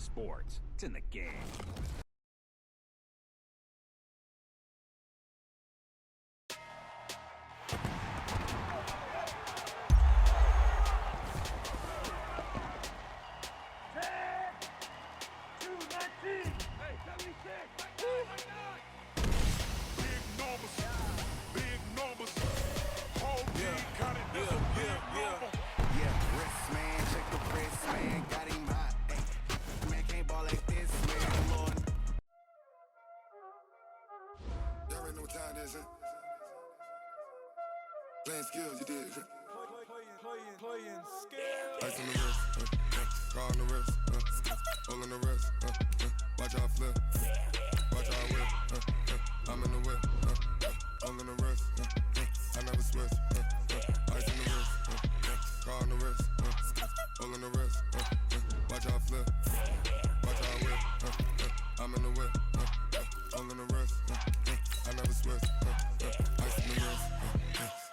sports. It's in the game. Know what time it is, huh? Playing skills, you did. Playing skills. Ice on the wrist, car on the wrist, hole on the wrist, watch how I flip, watch how I whip, I'm in the whip, hole on the wrist, I never switch, ice on the wrist, car on the wrist, hole on the wrist, watch how I flip, watch how I whip, I'm in the whip, hole on the wrist, I never switch, ice in the wrist,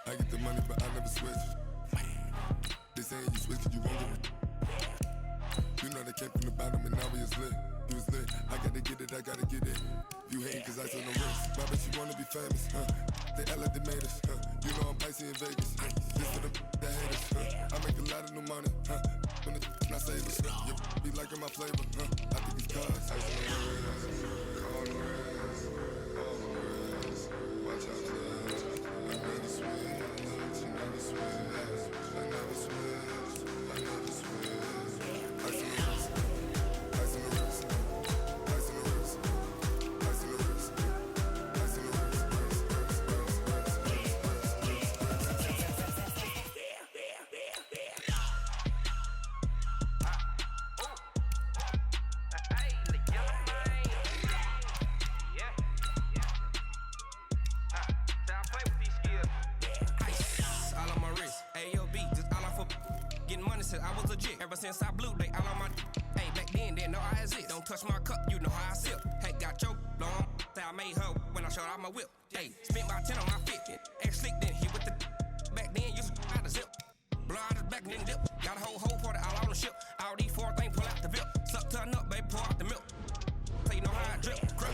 I get the money but I never switch. They saying you switch cause you won't get it. You know they came from the bottom and now we is lit. You was lit, I gotta get it, I gotta get it. You hating cause ice on the wrist, why bet you wanna be famous, They act like they made us, you know I'm icy in Vegas, this for the that hate us, I make a lot of new money, when the not save us, you be liking my flavor, I think it's cause ice on the wrist, on the wrist, on the wrist, watch out for that, I never switch, I never switch, I never switch, I never switch, ice on the wrist, ice on the wrist, ice on the wrist, ice on the wrist, ice on the wrist, I was legit ever since I blew they all on my hey back then didn't know I exist. Don't touch my cup, you know how I sip. Hey, got your long say I made her when I showed out my whip. Hey, spent my 10 on my fit. Ex slick then hit with the back then used to out the zip. Blow out his back and then dip. Got a whole for the all on the ship. All these four things pull out the VIP. Suck turn up, baby, pour out the milk. So you know how I drip. Crap.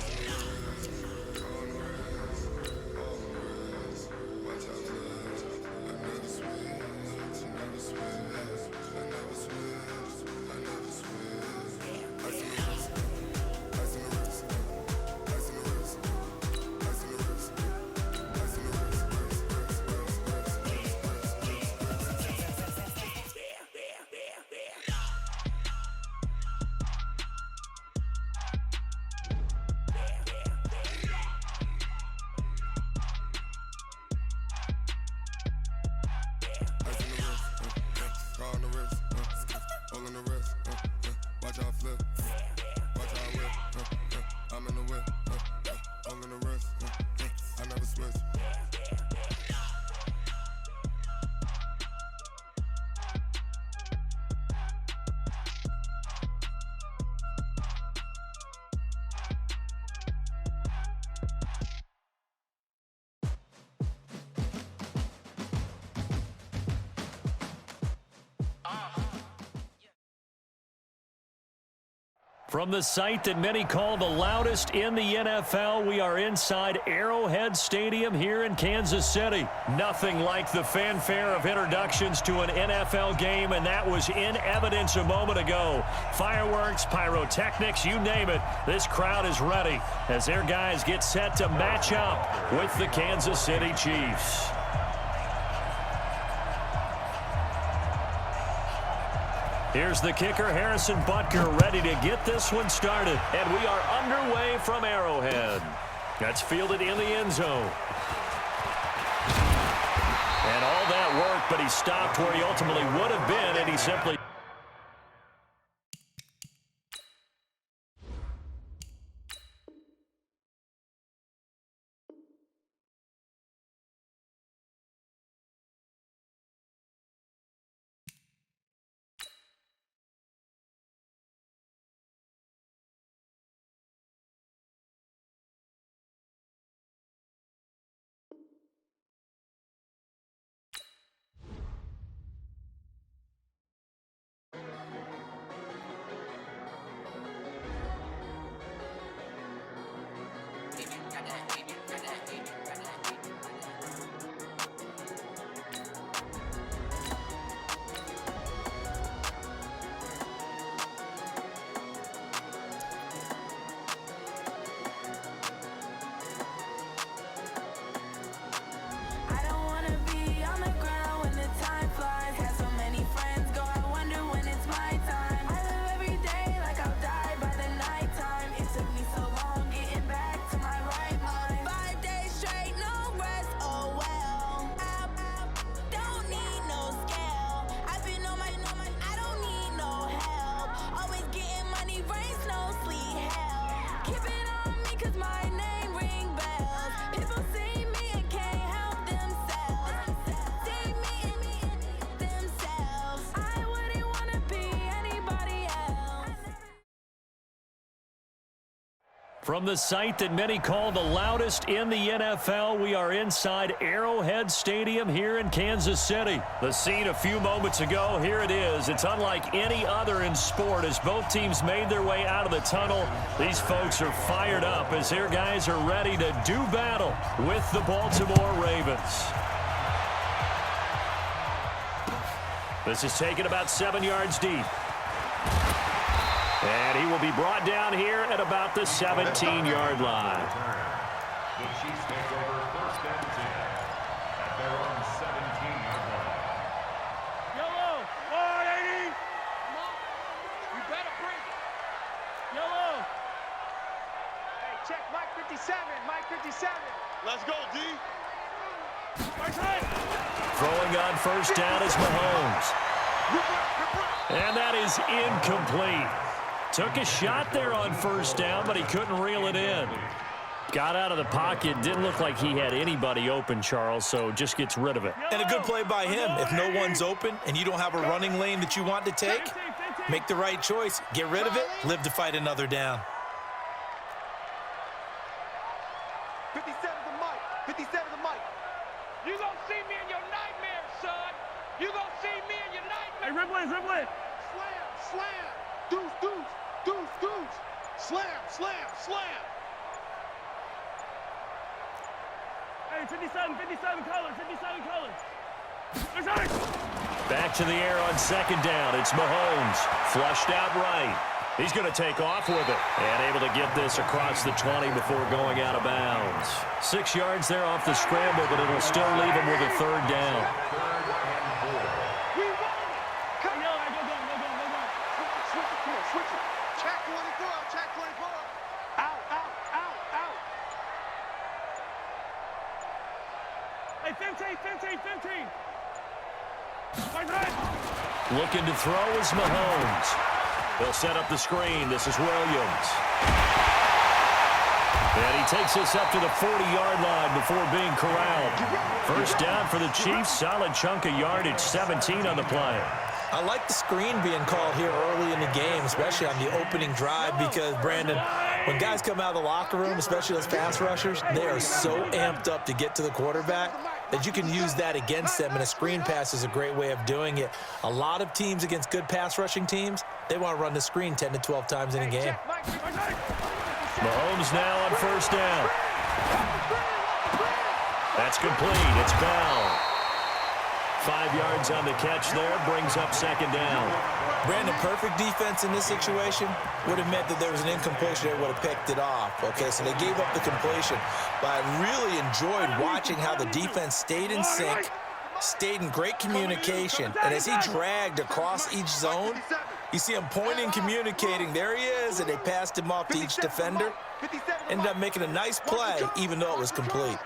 Watch how I flip, watch how I whip, I'm in the whip, hole in the wrist, I never switch. From the site that many call the loudest in the NFL, we are inside Arrowhead Stadium here in Kansas City. Nothing like the fanfare of introductions to an NFL game, and that was in evidence a moment ago. Fireworks, pyrotechnics, you name it. This crowd is ready as their guys get set to match up with the Kansas City Chiefs. Here's the kicker, Harrison Butker, ready to get this one started. And we are underway from Arrowhead. That's fielded in the end zone. And all that work, but he stopped where he ultimately would have been, and he simply From the site that many call the loudest in the NFL, we are inside Arrowhead Stadium here in Kansas City. The scene a few moments ago, here it is. It's unlike any other in sport as both teams made their way out of the tunnel. These folks are fired up as their guys are ready to do battle with the Baltimore Ravens. This is taken about 7 yards deep. And he will be brought down here at about the 17-yard line. The Chiefs take over 1st and 10 at their own 17-yard line. Yellow, 180. Come on. You better bring it. Yellow. Hey, check Mike 57. Mike 57. Let's go, D. Throwing on 1st down is Mahomes. And that is incomplete. Took a shot there on 1st down, but he couldn't reel it in. Got out of the pocket. Didn't look like he had anybody open, Charles, so just gets rid of it. And a good play by him. If no one's open and you don't have a running lane that you want to take, make the right choice. Get rid of it. Live to fight another down. 57 to Mike. 57 to Mike. You gonna see me in your nightmares, son. You gonna see me in your nightmares. Hey, Ripley. Slam, slam. Deuce, deuce. Deuce, deuce. Slam, slam, slam. Hey, 57 colors. Back to the air on 2nd down. It's Mahomes. Flushed out right. He's going to take off with it. And able to get this across the 20 before going out of bounds. 6 yards there off the scramble, but it'll still leave him with a 3rd down. Hey, 15. Looking to throw is Mahomes. They'll set up the screen. This is Williams. And he takes us up to the 40-yard line before being corralled. 1st down for the Chiefs. Solid chunk of yardage, 17 on the play. I like the screen being called here early in the game, especially on the opening drive, because, Brandon, when guys come out of the locker room, especially those pass rushers, they are so amped up to get to the quarterback that you can use that against them, and a screen pass is a great way of doing it. A lot of teams against good pass rushing teams, they want to run the screen 10 to 12 times in a game. Mahomes now on 1st down. That's complete. It's Bell. 5 yards on the catch there, brings up 2nd down. Brandon, perfect defense in this situation would have meant that there was an incompletion. They would have picked it off. Okay, so they gave up the completion. But I really enjoyed watching how the defense stayed in sync, stayed in great communication. And as he dragged across each zone, you see him pointing, communicating. There he is, and they passed him off to each defender. Ended up making a nice play, even though it was complete.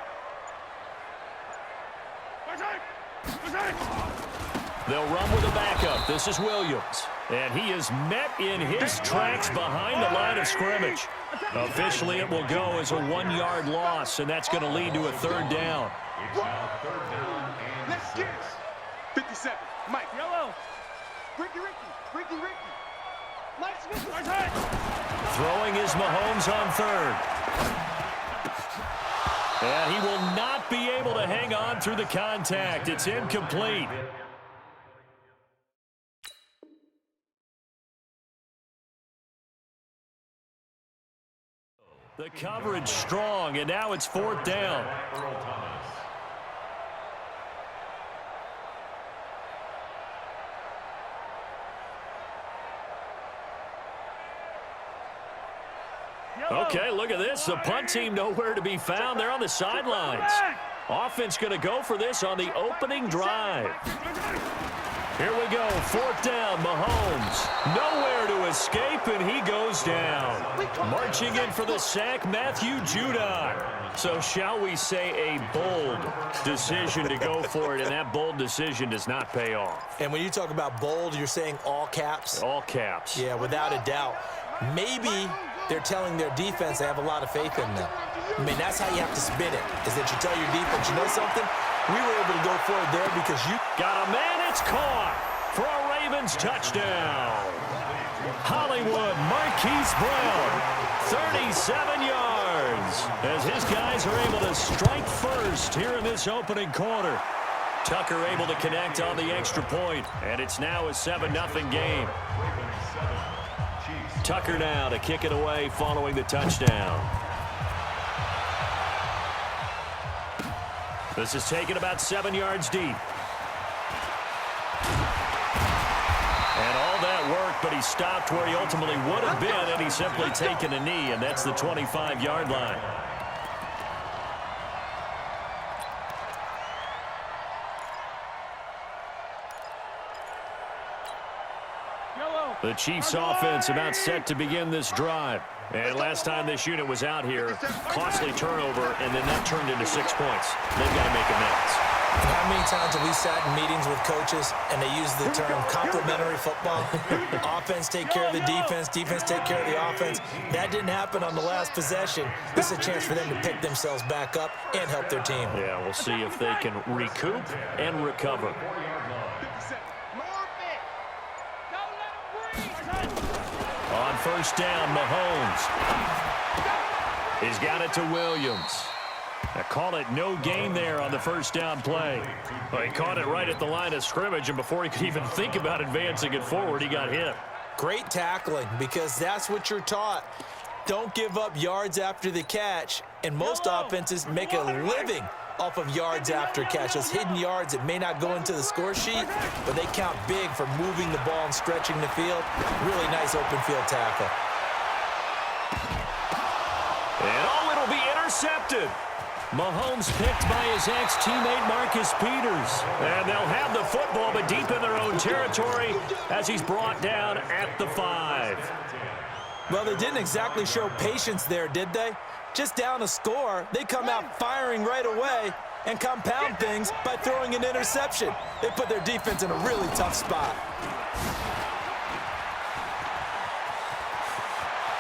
They'll run with a backup. This is Williams. And he is met in his tracks behind the line of scrimmage. Officially, it will go as a 1-yard loss, and that's going to lead to a 3rd down. It's now 3rd down and Let's get it. 57. Mike. Yellow. Ricky. Mike's Throwing is Mahomes on 3rd. And he will not be able to hang on through the contact. It's incomplete. The coverage strong, and now it's 4th down. Okay, look at this. The punt team nowhere to be found. They're on the sidelines. Offense going to go for this on the opening drive. Here we go. 4th down, Mahomes. Nowhere to escape, and he goes down. Marching in for the sack, Matthew Judon. So shall we say a bold decision to go for it, and that bold decision does not pay off. And when you talk about bold, you're saying all caps? All caps. Yeah, without a doubt. Maybe they're telling their defense they have a lot of faith in them. I mean, that's how you have to spin it, is that you tell your defense, you know something? We were able to go for it there because you got a man. It's caught for a Ravens touchdown. Hollywood Marquise Brown 37 yards as his guys are able to strike first here in this opening quarter. Tucker able to connect on the extra point, and it's now a 7-0 game. Tucker now to kick it away following the touchdown. This is taken about 7 yards deep. And all that work, but he stopped where he ultimately would have been, and he's simply taken a knee, and that's the 25-yard line. The Chiefs' offense about set to begin this drive. And last time this unit was out here, costly turnover, and then that turned into 6 points. They've got to make amends. And how many times have we sat in meetings with coaches and they use the term complementary football? Offense take care of the defense, defense take care of the offense. That didn't happen on the last possession. This is a chance for them to pick themselves back up and help their team. Yeah, we'll see if they can recoup and recover. On first down, Mahomes. He's got it to Williams. I call it no gain there on the first down play. Well, he caught it right at the line of scrimmage, and before he could even think about advancing it forward, he got hit. Great tackling, because that's what you're taught. Don't give up yards after the catch, and most offenses make a living off of yards after catch. Those hidden yards that may not go into the score sheet, but they count big for moving the ball and stretching the field. Really nice open field tackle. And it'll be intercepted. Mahomes picked by his ex-teammate Marcus Peters. And they'll have the football, but deep in their own territory as he's brought down at the 5. Well, they didn't exactly show patience there, did they? Just down a score, they come out firing right away and compound things by throwing an interception. They put their defense in a really tough spot.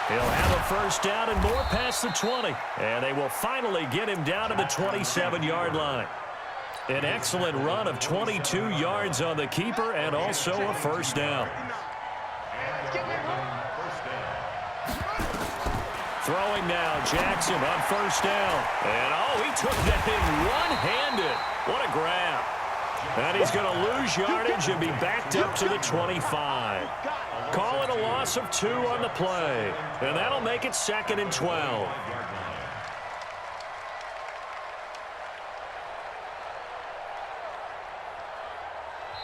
He'll have a first down and more past the 20. And they will finally get him down to the 27-yard line. An excellent run of 22 yards on the keeper and also a first down. Throwing now, Jackson on first down. And, he took that thing one-handed. What a grab. And he's going to lose yardage and be backed up to the 25. Call it a loss of 2 on the play. And that'll make it 2nd and 12.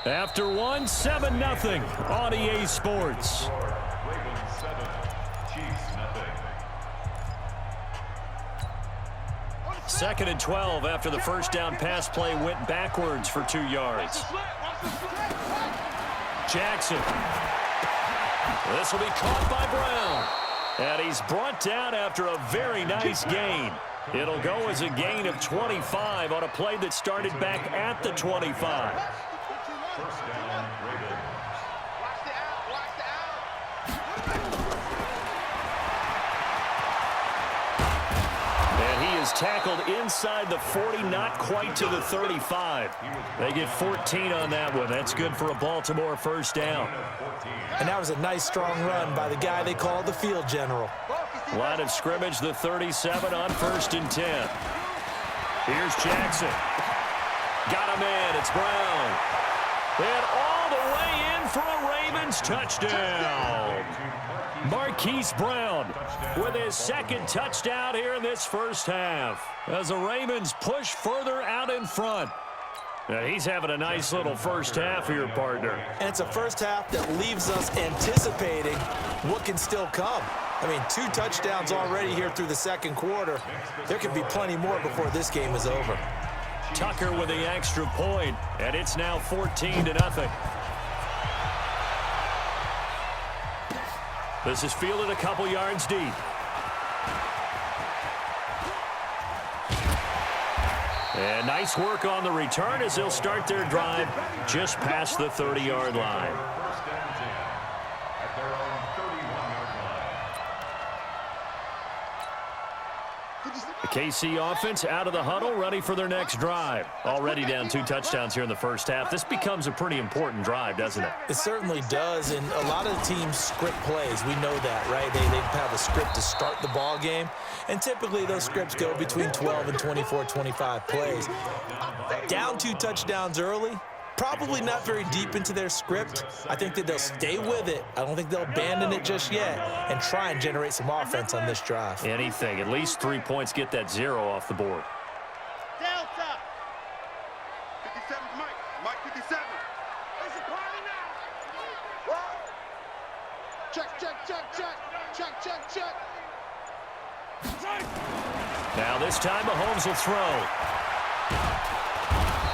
After 1, 7-0 on EA Sports. Second and 12 after the first down pass play went backwards for 2 yards. Jackson. This will be caught by Brown. And he's brought down after a very nice gain. It'll go as a gain of 25 on a play that started back at the 25. First down, Ravens. Tackled inside the 40, not quite to the 35. They get 14 on that one. That's good for a Baltimore first down. And that was a nice, strong run by the guy they call the field general. Line of scrimmage, the 37 on 1st and 10. Here's Jackson. Got him in. It's Brown. And all the way in for a Ravens touchdown. Marquise Brown with his 2nd touchdown here in this first half as the Ravens push further out in front. Now, he's having a nice little first half here, partner. And it's a first half that leaves us anticipating what can still come. I mean, 2 touchdowns already here through the 2nd quarter. There could be plenty more before this game is over. Tucker with the extra point, and it's now 14-0. This is fielded a couple yards deep. And nice work on the return as they'll start their drive just past the 30-yard line. First and 10 at their own 31-yard line. The KC offense out of the huddle, ready for their next drive. Already down 2 touchdowns here in the first half. This becomes a pretty important drive, doesn't it? It certainly does, and a lot of the teams script plays. We know that, right? They have a script to start the ball game, and typically those scripts go between 12 and 24, 25 plays. Down 2 touchdowns early, probably not very deep into their script. I think that they'll stay with it. I don't think they'll abandon it just yet and try and generate some offense on this drive. Anything. At least 3 points, get that 0 off the board. Delta. 57's Mike. Mike 57. It's a party now. Check, check, check, check. Check, check, check. Now this time Mahomes will throw.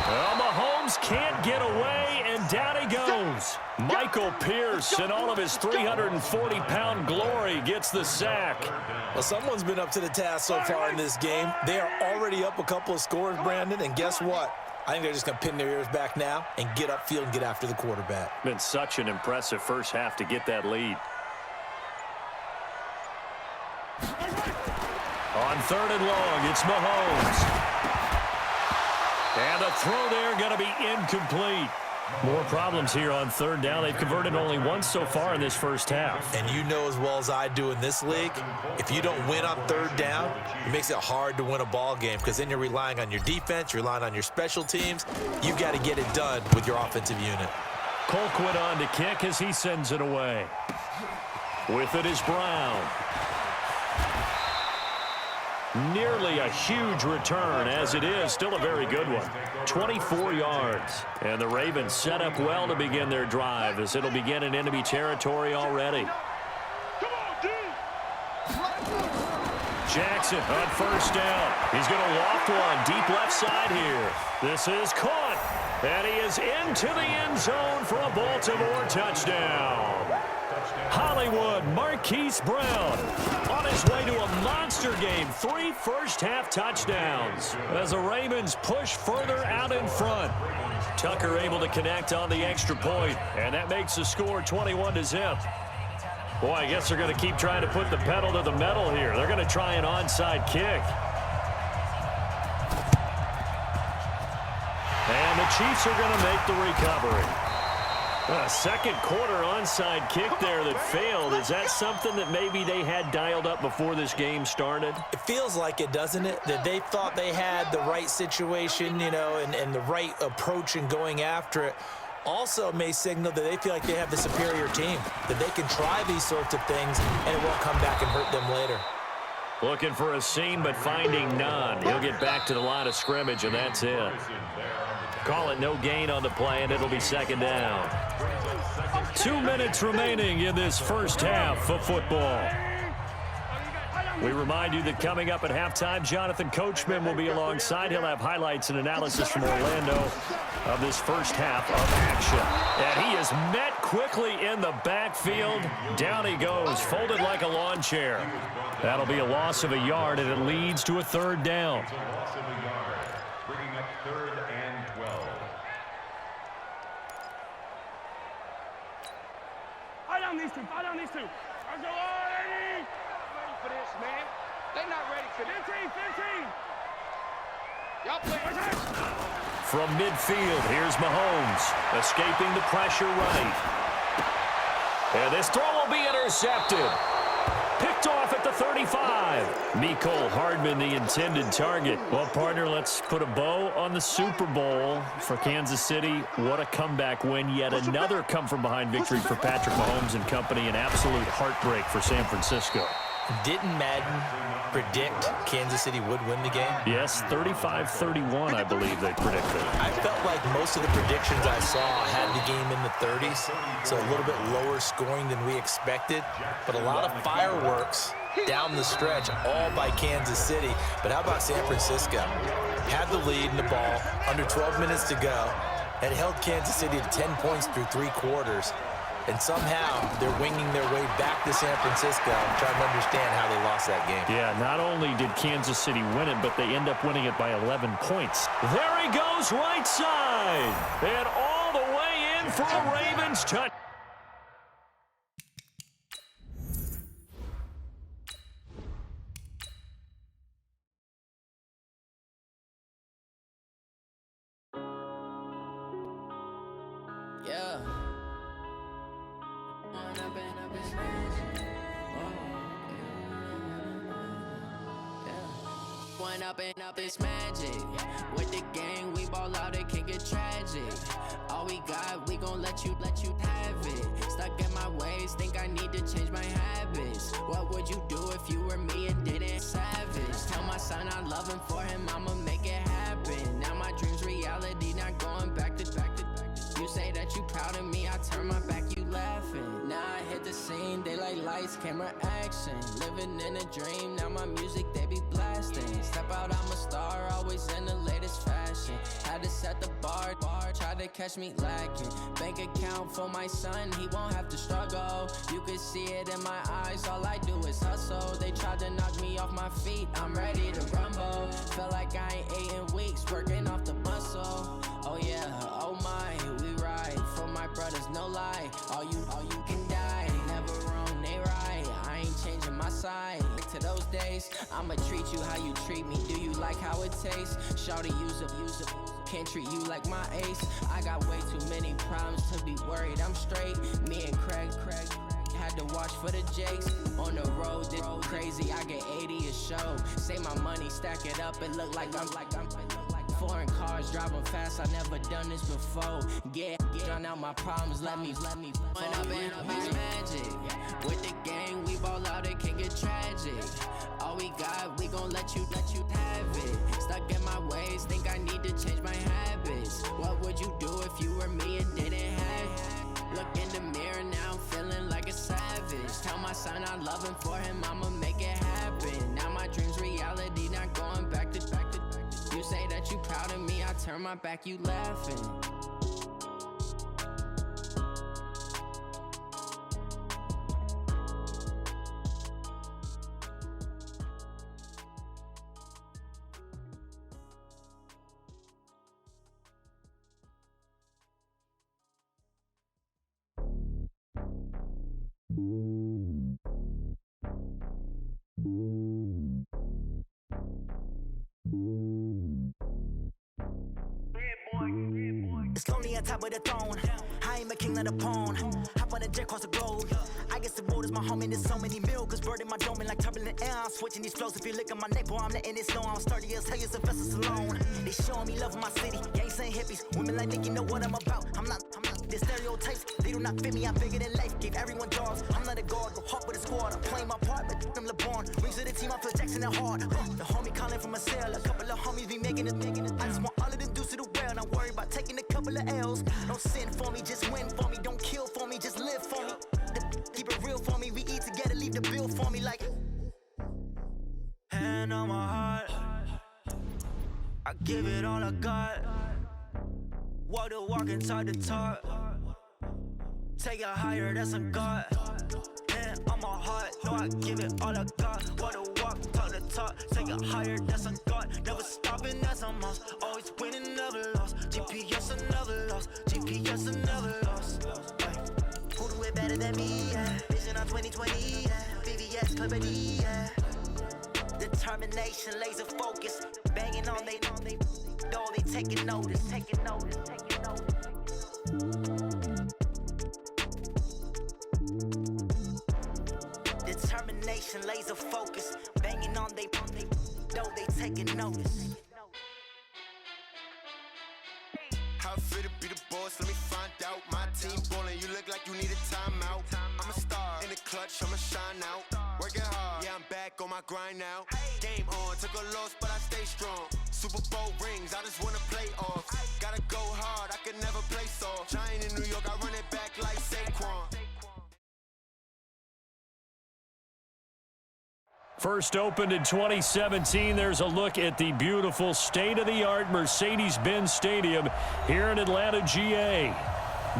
Well, Mahomes can't get away, and down he goes. Michael Pierce, in all of his 340-pound glory, gets the sack. Well, someone's been up to the task so far in this game. They are already up a couple of scores, Brandon, and guess what? I think they're just going to pin their ears back now and get upfield and get after the quarterback. Been such an impressive first half to get that lead. On 3rd and long, it's Mahomes. And the throw there going to be incomplete. More problems here on 3rd down. They've converted only once so far in this first half. And you know as well as I do in this league, if you don't win on 3rd down, it makes it hard to win a ball game because then you're relying on your defense, you're relying on your special teams. You've got to get it done with your offensive unit. Colquitt on to kick as he sends it away. With it is Brown. Nearly a huge return, as it is still a very good one. 24 yards. And the Ravens set up well to begin their drive as it'll begin in enemy territory already. Jackson on 1st down. He's going to loft one deep left side here. This is caught. And he is into the end zone for a Baltimore touchdown. Hollywood Marquise Brown on his way to a monster game. 3 first-half touchdowns as the Ravens push further out in front. Tucker able to connect on the extra point, and that makes the score 21-0. Boy, I guess they're going to keep trying to put the pedal to the metal here. They're going to try an onside kick. And the Chiefs are going to make the recovery. A second quarter onside kick there that failed. Is that something that maybe they had dialed up before this game started? It feels like it, doesn't it? That they thought they had the right situation, you know, and the right approach in going after it. Also may signal that they feel like they have the superior team, that they can try these sorts of things and it won't come back and hurt them later. Looking for a seam, but finding none. He'll get back to the line of scrimmage, and that's it. Call it no gain on the play, and it'll be 2nd down. 2 minutes remaining in this first half of football. We remind you that coming up at halftime, Jonathan Coachman will be alongside. He'll have highlights and analysis from Orlando of this first half of action. And he is met quickly in the backfield. Down he goes, folded like a lawn chair. That'll be a loss of a yard, and it leads to a 3rd down. Bringing up 3rd and 12. Fight on these two. Let's go, ready for this, man. They're not ready for this. 15. Y'all play. From midfield, here's Mahomes, escaping the pressure right. And this throw will be intercepted. Picked off at the 35. Mecole Hardman, the intended target. Well, partner, let's put a bow on the Super Bowl for Kansas City. What a comeback win. Yet another come-from-behind victory for Patrick Mahomes and company. An absolute heartbreak for San Francisco. Didn't Madden predict Kansas City would win the game? Yes, 35-31, I believe they predicted. I felt like most of the predictions I saw had the game in the 30s, so a little bit lower scoring than we expected, but a lot of fireworks down the stretch, all by Kansas City. But how about San Francisco? Had the lead in the ball, under 12 minutes to go, and held Kansas City to 10 points through 3 quarters. And somehow they're winging their way back to San Francisco, trying to understand how they lost that game. Yeah, not only did Kansas City win it, but they end up winning it by 11 points. There he goes, right side. And all the way in for a Ravens touchdown. up this magic. One up and up this magic. With the gang, we ball out, it can get tragic. All we got, we gon' let you have it. Stuck in my ways, think I need to change my habits. What would you do if you were me and didn't savage? Tell my son I love him, for him I'ma make it happen. Now my dream's reality, not going back to. You say that you proud of me, I turn my back, you laughing. Now I hit the scene, daylight lights, camera action. Living in a dream, now my music they be blasting. Step out, I'm a star, always in the latest fashion. Had to set the bar, try to catch me lacking. Bank account for my son, he won't have to struggle. You can see it in my eyes, all I do is hustle. They tried to knock me off my feet, I'm ready to rumble. Feel like I ain't ate in weeks, working off the muscle. Oh yeah, oh my, we ride for my brothers, no lie. All you can die, never wrong, they right. I ain't changing my side. Back to those days, I'ma treat you how you treat me. Do you like how it tastes? Shawty, use up. Can't treat you like my ace. I got way too many problems to be worried. I'm straight. Me and Craig had to watch for the Jakes. On the road, this crazy. I get 80 a show. Say my money, stack it up. It look like I'm foreign cars driving fast. I never done this before. Drown out my problems. Let me. One up and up is magic. With the gang, we ball out. It can get tragic. All we got, we gon' let you have it. Stuck in my ways, think I need to change my habits. What would you do if you were me and didn't have it? Look in the mirror now, I'm feeling like a savage. Tell my son I love him, for him I'ma make it happen. Now my dream's reality, not going back to. You say that you proud of me, I turn my back, you laughing. It's lonely on top of the throne. I am a king of the pawn. Hop on a jet across the globe. I guess the road is my home and there's so many milk. Bird in my dome and like turbulent air. I'm switching these flows. If you look at my neck, boy, I'm letting it slow. I'm sturdy as hell, as Sylvester Stallone. They showing me love in my city. Gangs and hippies. Women like Nick, you know what I'm about. I'm not the stereotypes. They do not fit me. I'm bigger than life. Gave everyone jobs. I'm not a guard. Go hard with a squad. I'm playing my part, but I'm LeBron. Rings to the team. I feel Jackson and hard. The homie calling from a cell. A couple of homies be making it. I just want all of them dudes to the well. Not worry about taking a couple of L's. Don't sin for me, just win for me. Don't kill for me, just live for me. Keep it real for me. We eat together, leave the bill for me like. Hand on my heart, I give it all I got. Walk the walk and talk the talk. Take it higher, that's a God. Hand on my heart, no, I give it all I got. Walk the walk, talk the talk. Take it higher, that's a God. Never stopping, that's a must. Always winning, never lost. GPS, I never lost. GPS, I never lost. Who do it better than me? Yeah. Vision on 2020. Yeah. VVS, Clarity. Yeah. Determination, laser focus. Banging on they door, they taking notice. Determination, laser focus. Banging on they door, they taking notice. How fit to be the boss, let me find out. My team ballin', you look like you need a timeout. I'm a star, in the clutch, I'ma shine out. Working hard, yeah, I'm back on my grind now. Game on, took a loss, but I stay strong. Super Bowl rings, I just wanna play off. Gotta go hard, I can never play soft. Giant in New York, I run it back like Saquon. First opened in 2017, there's a look at the beautiful state-of-the-art Mercedes-Benz Stadium here in Atlanta, GA.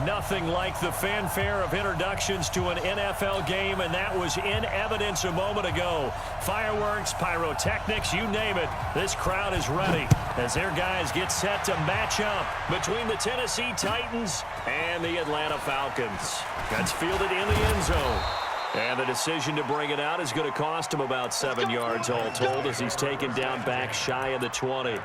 Nothing like the fanfare of introductions to an NFL game, and that was in evidence a moment ago. Fireworks, pyrotechnics, you name it. This crowd is ready as their guys get set to match up between the Tennessee Titans and the Atlanta Falcons. That's fielded in the end zone. And the decision to bring it out is going to cost him about 7 yards all told as he's taken down back shy of the 20.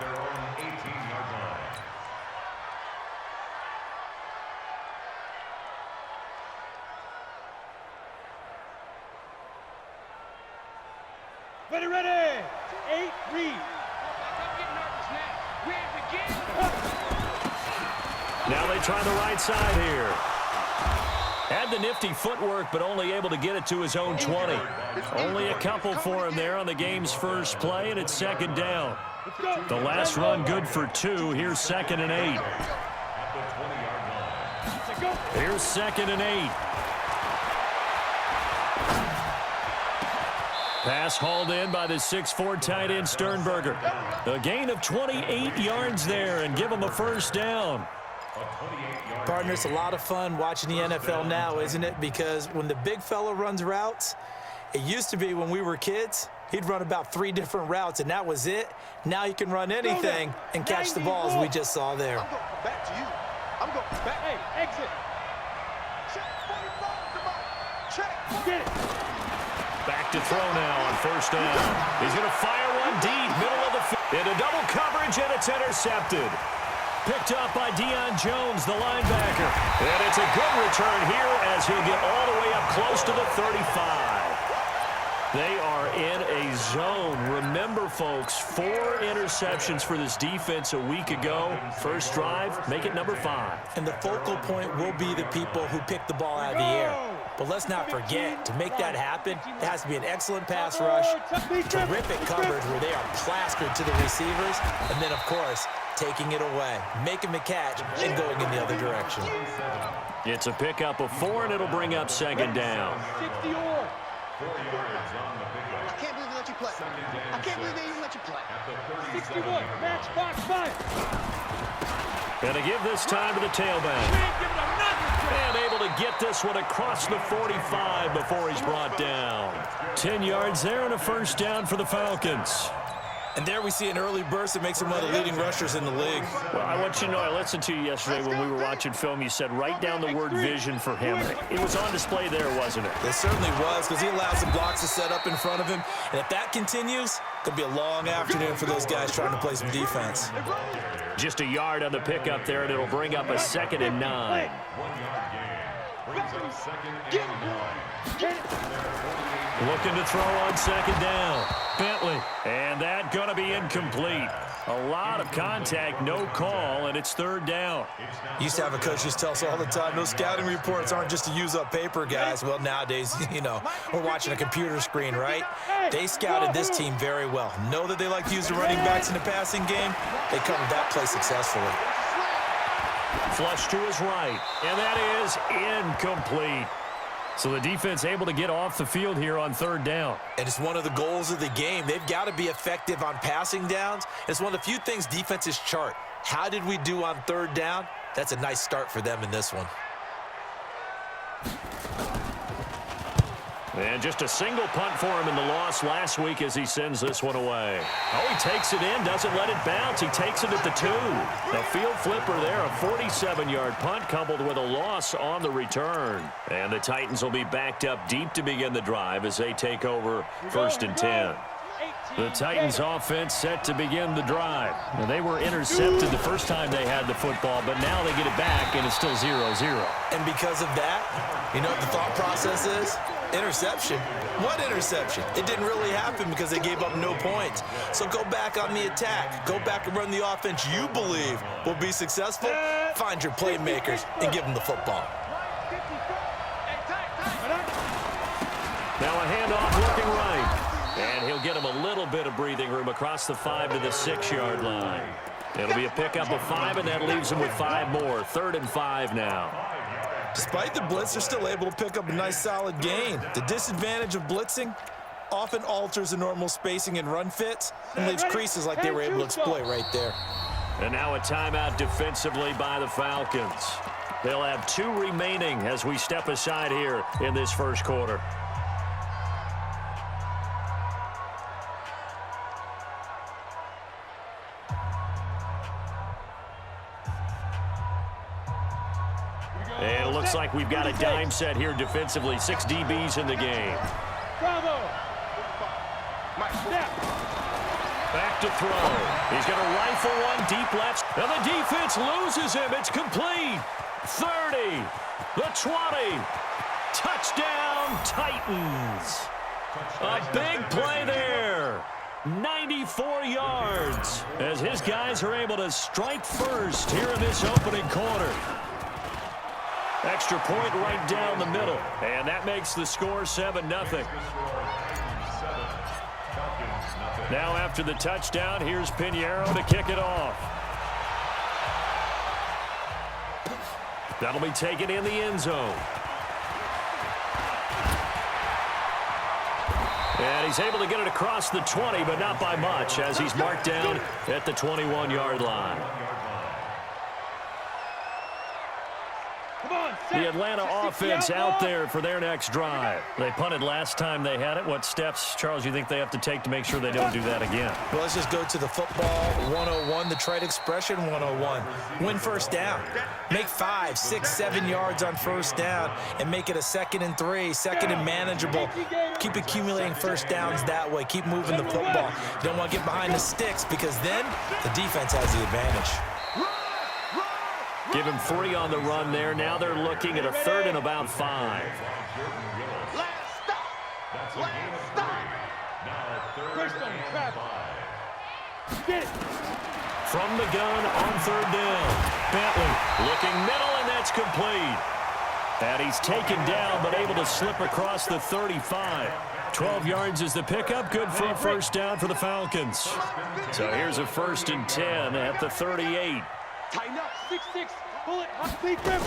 Ready, ready. 8, read. Don't get nervous now. We're at the game. Now they try the right side here. Had the nifty footwork, but only able to get it to his own 20. Only a couple for him there on the game's first play, and it's second down. The last run good for 2. Here's 2nd and 8. Here's 2nd and 8. Pass hauled in by the 6'4" tight end Sternberger. A gain of 28 yards there and give him a first down. Partner, it's a lot of fun watching the NFL now, isn't it? Because when the big fella runs routes, it used to be when we were kids, he'd run about 3 different routes, and that was it. Now you can run anything and catch the balls we just saw there. I'm going back to you. I'm going back. Hey, exit. Check 45. Check. Get it. Back to throw now on first down. He's going to fire one deep, middle of the field. Into double coverage, and it's intercepted. Picked up by Deion Jones, the linebacker. And it's a good return here as he'll get all the way up close to the 35. They are in a zone. Remember, folks, 4 interceptions for this defense a week ago. First drive, make it number 5. And the focal point will be the people who pick the ball out of the air. But let's not forget, to make that happen, it has to be an excellent pass rush, terrific coverage where they are plastered to the receivers, and then, of course, taking it away, making the catch, and going in the other direction. It's a pickup of 4, and it'll bring up second down. 60 or. 4 yards on the pickup. I can't believe they let you play. I can't believe they even let you play. At the 61, match box 5. Gonna give this time to the tailback. And able to get this one across the 45 before he's brought down. 10 yards there and a first down for the Falcons. And there we see an early burst that makes him one of the leading rushers in the league. Well, I want you to know, I listened to you yesterday when we were watching film. You said write down the word vision for him. It was on display there, wasn't it? It certainly was, because he allows the blocks to set up in front of him. And if that continues, it'll be a long afternoon for those guys trying to play some defense. Just a yard on the pickup there, and it'll bring up a 2nd and 9. 1 yard gain. Brings up 2nd and 9. Looking to throw on 2nd down. Bentley. And that going to be incomplete. A lot of contact, no call, and it's 3rd down. Used to have a coach just tell us all the time, those scouting reports aren't just to use up paper, guys. Well, nowadays, you know, we're watching a computer screen, right? They scouted this team very well. Know that they like to use the running backs in the passing game. They covered that play successfully. Flush to his right, and that is incomplete. So the defense able to get off the field here on 3rd down. And it's one of the goals of the game. They've got to be effective on passing downs. It's one of the few things defenses chart. How did we do on 3rd down? That's a nice start for them in this one. And just a single punt for him in the loss last week as he sends this one away. Oh, he takes it in, doesn't let it bounce. He takes it at the 2. A field flipper there, a 47-yard punt coupled with a loss on the return. And the Titans will be backed up deep to begin the drive as they take over 1st and 10. The Titans offense set to begin the drive. Now, they were intercepted the first time they had the football, but now they get it back, and it's still 0-0. And because of that, you know what the thought process is? Interception. What interception? It didn't really happen because they gave up no points. So go back on the attack. Go back and run the offense you believe will be successful. Find your playmakers and give them the football. Now a handoff looking right. And he'll get him a little bit of breathing room across the 5 to the 6-yard line. It'll be a pickup of 5, and that leaves him with 5 more. 3rd and 5 now. Despite the blitz, they're still able to pick up a nice solid gain. The disadvantage of blitzing often alters the normal spacing and run fits and leaves creases like they were able to exploit right there. And now a timeout defensively by the Falcons. They'll have 2 remaining as we step aside here in this first quarter. And it looks like we've got a dime set here defensively. 6 DBs in the game. Bravo. Back to throw. He's going to rifle one deep left. And the defense loses him. It's complete. 30. The 20. Touchdown, Titans. A big play there. 94 yards as his guys are able to strike first here in this opening quarter. Extra point right down the middle, and that makes the score 7-0. Now after the touchdown, here's Pinheiro to kick it off. That'll be taken in the end zone. And he's able to get it across the 20, but not by much, as he's marked down at the 21-yard line. The Atlanta offense out there for their next drive. They punted last time they had it. What steps, Charles, you think they have to take to make sure they don't do that again? Well, let's just go to the football 101, the trade expression 101. Win first down. Make 5, 6, 7 yards on first down and make it a 2nd and 3, 2nd and manageable. Keep accumulating first downs that way. Keep moving the football. You don't want to get behind the sticks because then the defense has the advantage. Give him 3 on the run there. Now they're looking at a 3rd and about 5. From the gun on 3rd down. Bentley looking middle, and that's complete. And he's taken down, but able to slip across the 35. 12 yards is the pickup. Good for a first down for the Falcons. So here's a 1st and 10 at the 38. Tighten up, 6-6, pull it, big grip.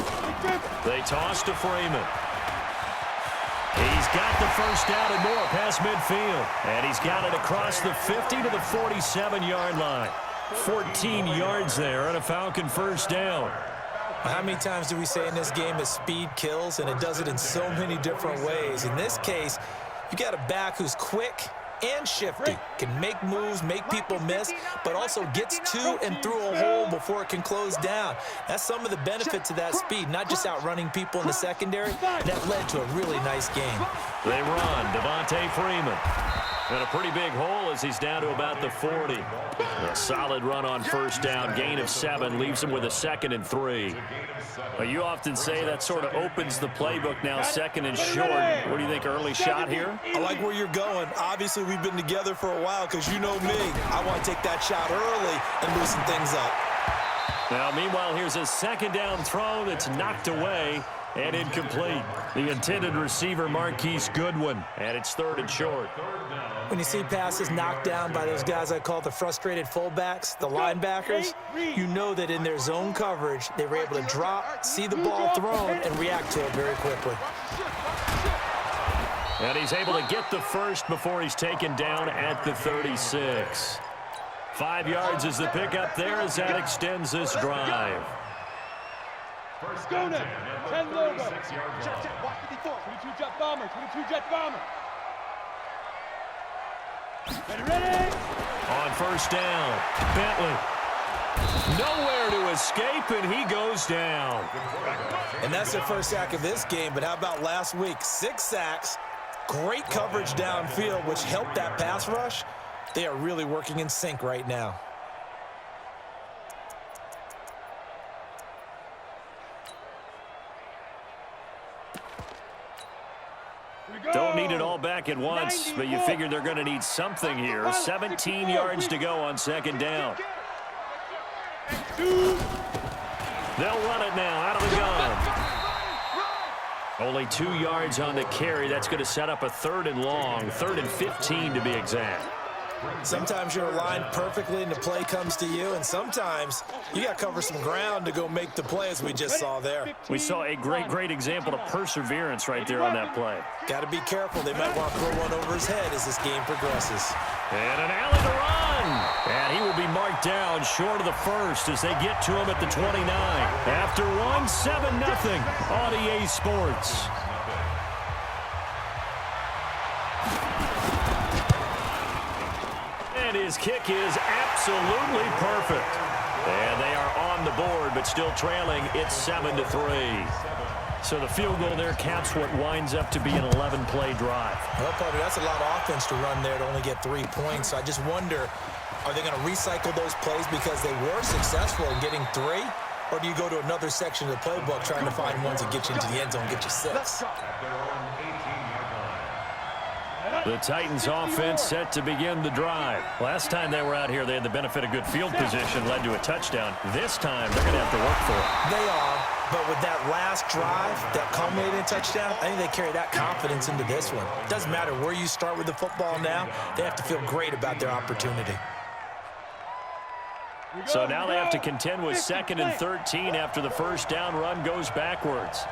They toss to Freeman. He's got the first down and more past midfield. And he's got it across the 50 to the 47-yard line. 14 yards there and a Falcon first down. How many times do we say in this game that speed kills, and it does it in so many different ways? In this case, you got a back who's quick and shifty, can make moves, make people miss, but also gets to and through a hole before it can close down. That's some of the benefits of that speed, not just outrunning people in the secondary. That led to a really nice game. They run. Devontae Freeman. And a pretty big hole as he's down to about the 40. A solid run on first down. Gain of 7 leaves him with a 2nd and 3. Well, you often say that sort of opens the playbook now, 2nd and short. What do you think, early shot here? I like where you're going. Obviously, we've been together for a while because you know me. I want to take that shot early and loosen things up. Now, meanwhile, here's a 2nd down throw that's knocked away and incomplete. The intended receiver, Marquise Goodwin, and it's 3rd and short. When you see passes knocked down by those guys I call the frustrated fullbacks, the linebackers, you know that in their zone coverage, they were able to drop, see the ball thrown, and react to it very quickly. And he's able to get the first before he's taken down at the 36. 5 yards is the pickup there as that extends this drive. First go now. 10 logo. Check. Watch 54. 22 jet bomber. 22 jet bomber. Ready? On first down, Bentley. Nowhere to escape, and he goes down. And that's their first sack of this game, but how about last week? 6 sacks, great coverage downfield, which helped that pass rush. They are really working in sync right now. Don't need it all back at once, but you figure they're going to need something here. 17 yards to go on 2nd down. They'll run it now out of the gun. Only 2 yards on the carry. That's going to set up a 3rd and long, 3rd and 15 to be exact. Sometimes you're aligned perfectly and the play comes to you, and sometimes you got to cover some ground to go make the play, as we just saw there. We saw a great example of perseverance right there on that play. Got to be careful. They might want to throw one over his head as this game progresses. And an alley to run. And he will be marked down short of the first as they get to him at the 29. After one, 7-0 on EA Sports. And his kick is absolutely perfect. And they are on the board, but still trailing. It's 7-3. So the field goal there caps what winds up to be an 11-play drive. Well, partner, that's a lot of offense to run there to only get 3 points. So I just wonder, are they going to recycle those plays because they were successful in getting 3? Or do you go to another section of the playbook trying to find ones that get you into the end zone and get you 6? The Titans offense set to begin the drive. Last time they were out here, they had the benefit of good field position, led to a touchdown. This time, they're going to have to work for it. They are, but with that last drive, that culminating touchdown, I think they carry that confidence into this one. Doesn't matter where you start with the football now, they have to feel great about their opportunity. So now they have to contend with 2nd and 13 after the first down run goes backwards.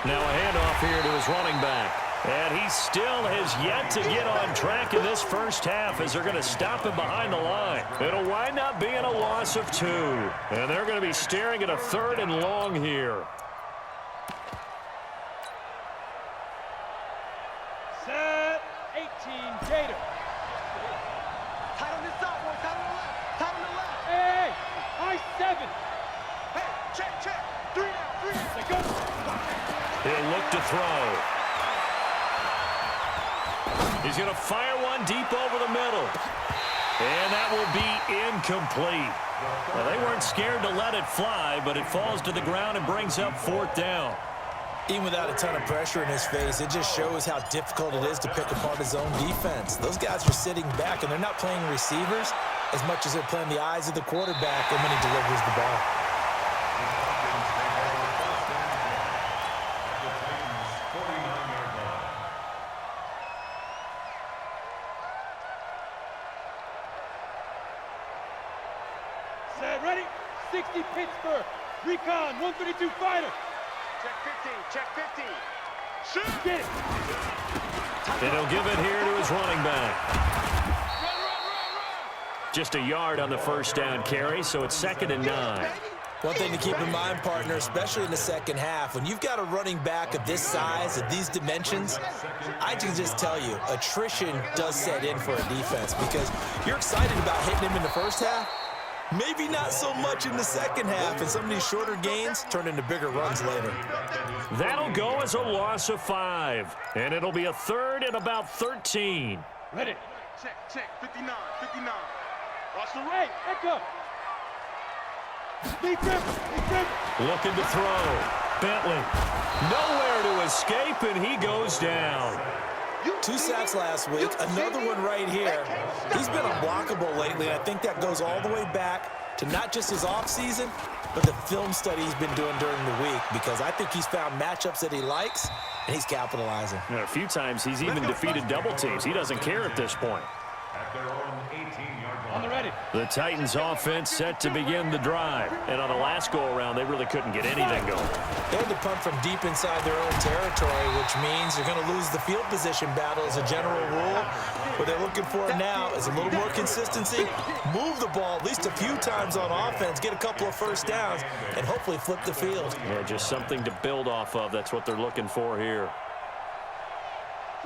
Now a handoff here to his running back. And he still has yet to get on track in this first half as they're going to stop him behind the line. It'll wind up being a loss of 2. And they're going to be staring at a 3rd and long here. Set 18 Gator. Tight on this side, boy. Tight on the left. Tight on the left. Hey, high 7. Hey, check. 3 now. Let's go. He'll look to throw. He's going to fire one deep over the middle. And that will be incomplete. Well, they weren't scared to let it fly, but it falls to the ground and brings up 4th down. Even without a ton of pressure in his face, it just shows how difficult it is to pick apart his own defense. Those guys are sitting back, and they're not playing receivers as much as they're playing the eyes of the quarterback and when he delivers the ball. Set, ready? 60 Pittsburgh. Recon, 132 fighter. Check 15. Shoot. Get it. And he'll give it here to his running back. Run. Just a yard on the first down carry, so it's 2nd and 9. One thing to keep in mind, partner, especially in the second half, when you've got a running back of this size, of these dimensions, I can just tell you, attrition does set in for a defense because you're excited about hitting him in the first half, maybe not so much in the second half, and some of these shorter gains turn into bigger runs later. That'll go as a loss of 5, and it'll be a 3rd and about 13. Ready. Check. 59. Watch the right. Back up. Big grip. Looking to throw. Bentley. Nowhere to escape, and he goes down. 2 sacks last week, another one right here. He's been unblockable lately, and I think that goes all the way back to not just his offseason, but the film study he's been doing during the week, because I think he's found matchups that he likes, and he's capitalizing. A few times he's even defeated double teams. He doesn't care at this point. At their own 18-yard line. On the ready. The Titans offense set to begin the drive. And on the last go-around, they really couldn't get anything going. They had to punt from deep inside their own territory, which means they're going to lose the field position battle as a general rule. What they're looking for now is a little more consistency, move the ball at least a few times on offense, get a couple of first downs, and hopefully flip the field. Yeah, just something to build off of. That's what they're looking for here.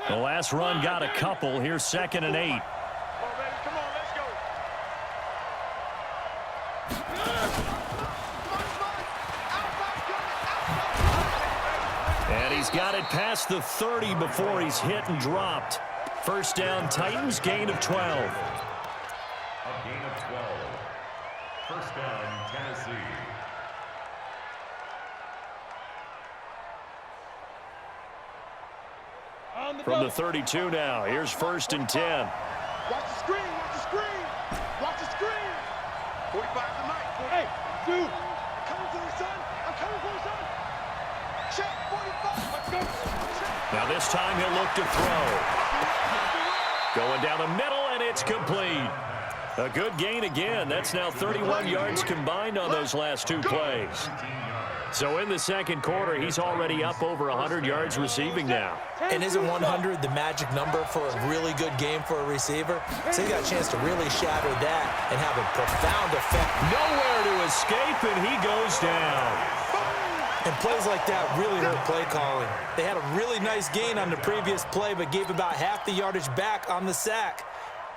The last run got a couple. Here's 2nd and 8. Come on, let's go. And he's got it past the 30 before he's hit and dropped. First down, Titans, gain of 12. A gain of 12. First down, Tennessee. From the 32 now, here's 1st and 10. Watch the screen. 45 to Mike. Hey, dude. I'm coming for you, son. Check 45. Let's go. Now this time he'll look to throw. Going down the middle, and it's complete. A good gain again. That's now 31 yards combined on those last 2 plays. So in the second quarter, he's already up over 100 yards receiving now. And isn't 100 the magic number for a really good game for a receiver? So he got a chance to really shatter that and have a profound effect. Nowhere to escape, and he goes down. And plays like that really hurt play calling. They had a really nice gain on the previous play, but gave about half the yardage back on the sack.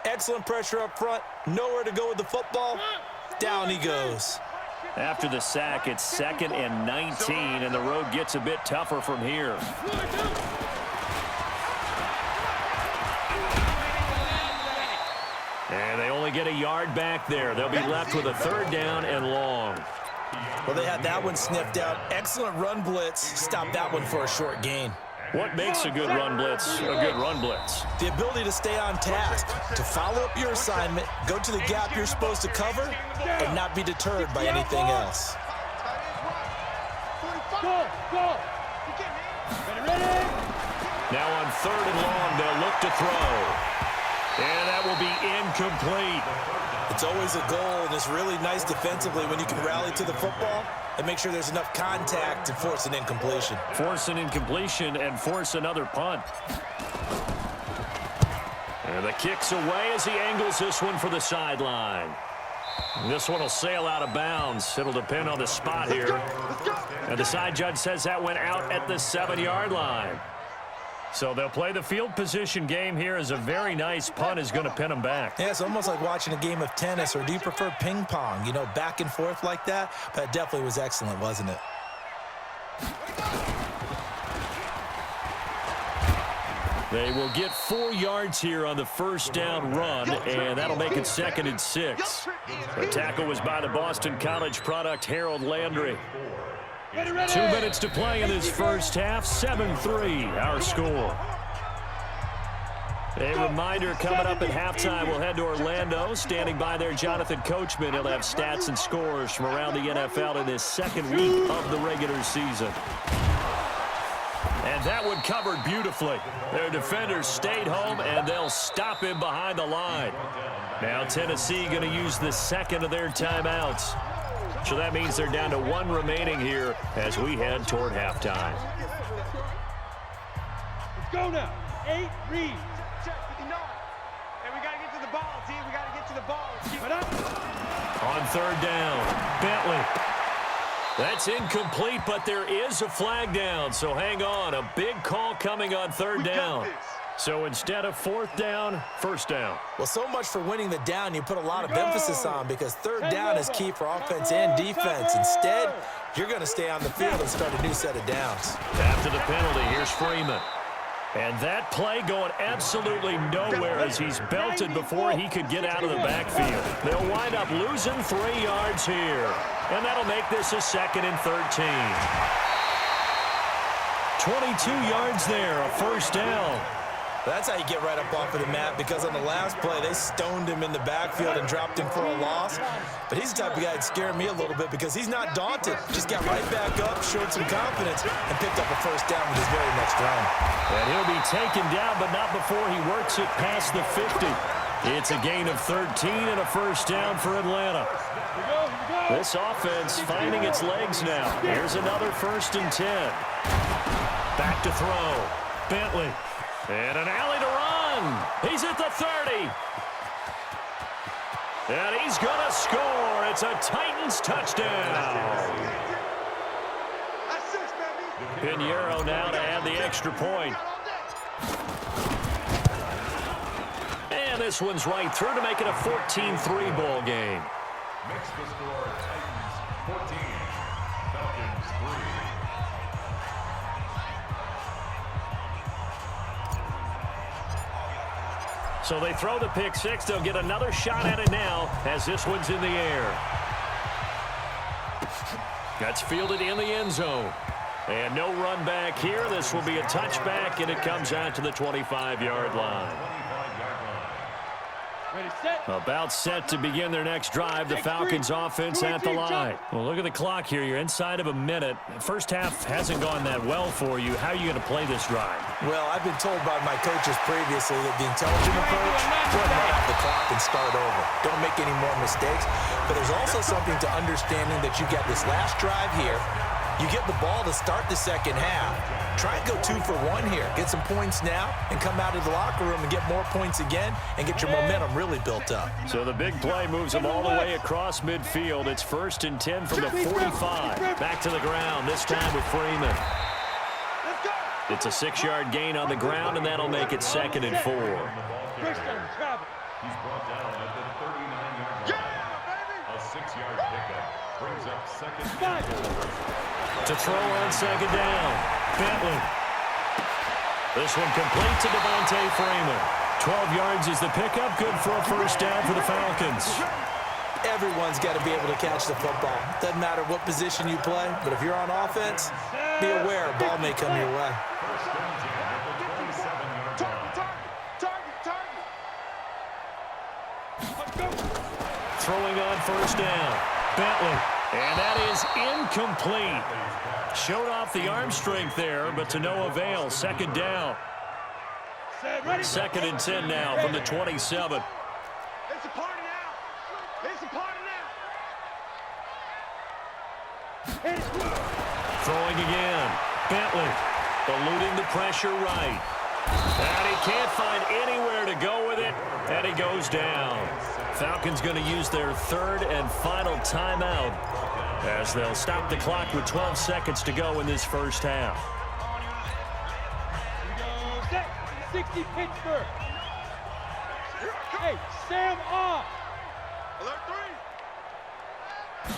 Excellent pressure up front. Nowhere to go with the football. Down he goes. After the sack, it's 2nd and 19, and the road gets a bit tougher from here. And they only get a yard back there. They'll be left with a 3rd down and long. Well, they had that one sniffed out. Excellent run blitz. Stopped that one for a short gain. What makes a good run blitz a good run blitz? The ability to stay on task, to follow up your assignment, go to the gap you're supposed to cover, and not be deterred by anything else. Now on 3rd and long, they'll look to throw. And that will be incomplete. It's always a goal, and it's really nice defensively when you can rally to the football and make sure there's enough contact to force an incompletion. Force an incompletion and force another punt. And the kick's away as he angles this one for the sideline. This one will sail out of bounds. It'll depend on the spot here. And the side judge says that went out at the 7-yard line. So they'll play the field position game here as a very nice punt is going to pin them back. Yeah, it's almost like watching a game of tennis, or do you prefer ping pong? You know, back and forth like that? But it definitely was excellent, wasn't it? They will get 4 yards here on the first down run, and that'll make it 2nd and 6. The tackle was by the Boston College product, Harold Landry. 2 minutes to play in this first half, 7-3 our score. A reminder coming up at halftime, we'll head to Orlando. Standing by there, Jonathan Coachman. He'll have stats and scores from around the NFL in this 2nd week of the regular season. And that one covered beautifully. Their defenders stayed home, and they'll stop him behind the line. Now Tennessee going to use the 2nd of their timeouts. So that means they're down to 1 remaining here as we head toward halftime. Let's go now. 8 reads. Check 59. And we got to get to the ball, team. We got to get to the ball. Keep it up. On 3rd down, Bentley. That's incomplete, but there is a flag down. So hang on. A big call coming on 3rd down. So instead of 4th down, 1st down. Well, so much for winning the down you put a lot of emphasis on, because 3rd down is key for offense and defense. Instead, you're going to stay on the field and start a new set of downs. After the penalty, here's Freeman. And that play going absolutely nowhere as he's belted before he could get out of the backfield. They'll wind up losing 3 yards here. And that'll make this a 2nd and 13. 22 yards there, a 1st down. That's how you get right up off of the mat, because on the last play, they stoned him in the backfield and dropped him for a loss. But he's the type of guy that scared me a little bit, because he's not daunted. Just got right back up, showed some confidence, and picked up a 1st down with his very next run. And he'll be taken down, but not before he works it past the 50. It's a gain of 13 and a 1st down for Atlanta. This offense finding its legs now. Here's another 1st and 10. Back to throw. Bentley. And an alley to run. He's at the 30. And he's going to score. It's a Titans touchdown. Pinheiro now to add the extra point. And this one's right through to make it a 14-3 ball game. Makes the score Titans 14, Falcons 3. So they throw the pick 6. They'll get another shot at it now as this one's in the air. That's fielded in the end zone. And no run back here. This will be a touchback, and it comes out to the 25-yard line. About set to begin their next drive. The Falcons offense at the line. Well, look at the clock here. You're inside of a minute. First half hasn't gone that well for you. How are you going to play this drive? Well, I've been told by my coaches previously that the intelligent approach, go ahead and run out the clock and start over. Don't make any more mistakes. But there's also something to understanding that you got this last drive here. You get the ball to start the 2nd half. Try and go 2 for 1 here. Get some points now and come out of the locker room and get more points again and get your momentum really built up. So the big play moves them all the way across midfield. It's 1st and 10 from the 45. Back to the ground, this time with Freeman. It's a 6-yard gain on the ground, and that'll make it 2nd and 4. He's brought down at the 39-yard line. A 6-yard pickup brings up 2nd and 4. To throw on 2nd down, Bentley. This one complete to Devontae Freeman. 12 yards is the pickup, good for a 1st down for the Falcons. Everyone's got to be able to catch the football. Doesn't matter what position you play, but if you're on offense, be aware a ball may come your way. First and 10 at the 27-yard line. Throwing on first down. Bentley. And that is incomplete. Showed off the arm strength there, but to no avail. Second down. Second and 10 now from the 27. It's a party now. It's a party now. Throwing again. Bentley eluding the pressure right. And he can't find anywhere to go with it, and he goes down. Falcons going to use their third and final timeout as they'll stop the clock with 12 seconds to go in this first half. 60 Pittsburgh. Hey, Sam off. Alert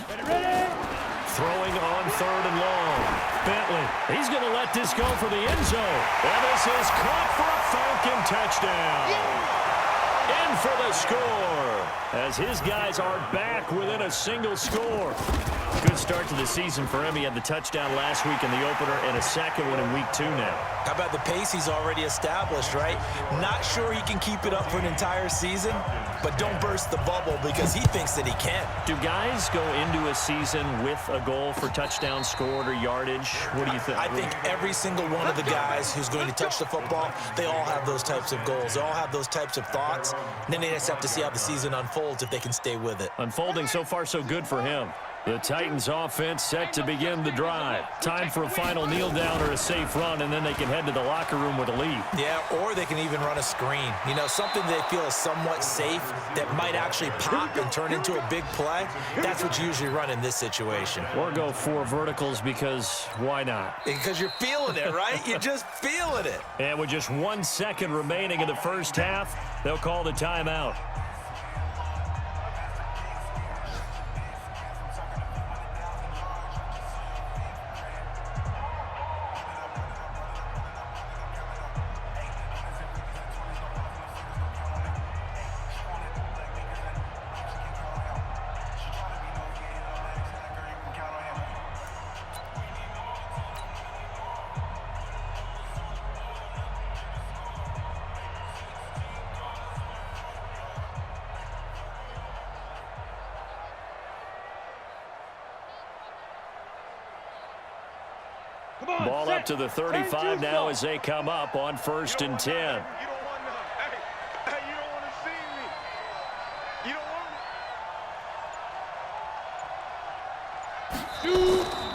3. Ready. Throwing on third and long. Bentley, he's going to let this go for the end zone. And this is caught for a Falcon touchdown. In for the score as his guys are back within a single score. Good start to the season for him. He had the touchdown last week in the opener and a second one in week 2 now. How about the pace he's already established, right? Not sure he can keep it up for an entire season, but don't burst the bubble because he thinks that he can. Do guys go into a season with a goal for touchdown scored or yardage? What do you think? I think every single one of the guys who's going to touch the football, they all have those types of goals. They all have those types of thoughts. And then they just have to see how the season unfolds if they can stay with it. Unfolding so far so good for him. The Titans offense set to begin the drive. Time for a final kneel down or a safe run, and then they can head to the locker room with a lead. Yeah, or they can even run a screen. You know, something they feel is somewhat safe that might actually pop and turn into a big play. That's what you usually run in this situation. Or go 4 verticals because why not? Because you're feeling it, right? You're just feeling it. And with just 1 second remaining in the first half, they'll call the timeout. Ball up to the 35 now as they come up on first and 10. You don't want to. Hey, you don't want to see me. You don't want to. Shoot.